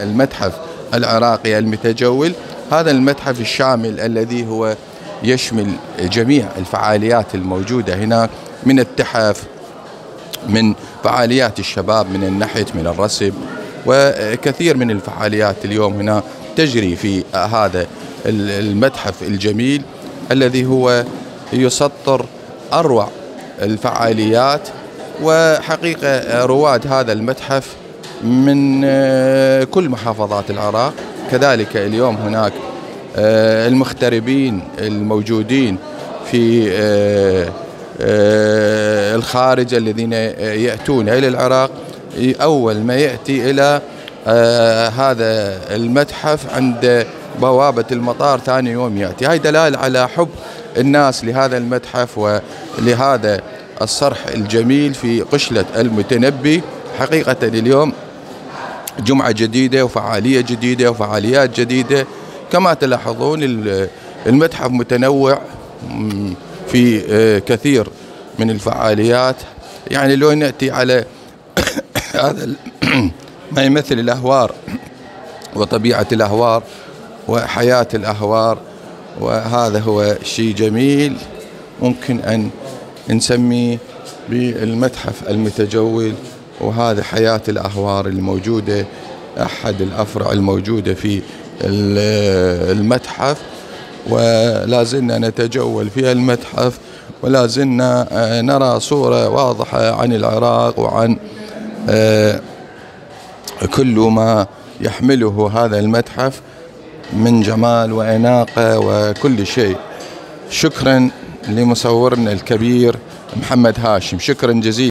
المتحف العراقي المتجول. هذا المتحف الشامل الذي هو يشمل جميع الفعاليات الموجودة هناك، من التحف، من فعاليات الشباب، من النحت، من الرسم، وكثير من الفعاليات اليوم هنا تجري في هذا المتحف الجميل الذي هو يسطر أروع الفعاليات. وحقيقة رواد هذا المتحف من كل محافظات العراق، كذلك اليوم هناك المغتربين الموجودين في الخارج الذين يأتون إلى العراق، أول ما يأتي إلى هذا المتحف عند بوابة المطار ثاني يوم يأتي. هاي دلالة على حب الناس لهذا المتحف ولهذا الصرح الجميل في قشلة المتنبي. حقيقة اليوم جمعة جديدة وفعالية جديدة وفعاليات جديدة. كما تلاحظون المتحف متنوع في كثير من الفعاليات. يعني لو نأتي على هذا ما يمثل الأهوار وطبيعة الأهوار وحياة الأهوار، وهذا هو شيء جميل ممكن أن نسميه بالمتحف المتجول. وهذا حياة الأهوار الموجودة، أحد الأفرع الموجودة في المتحف، ولا زلنا نتجول في المتحف ولا زلنا نرى صورة واضحة عن العراق وعن كل ما يحمله هذا المتحف من جمال وأناقة وكل شيء. شكرا لمصورنا الكبير محمد هاشم، شكرا جزيلا.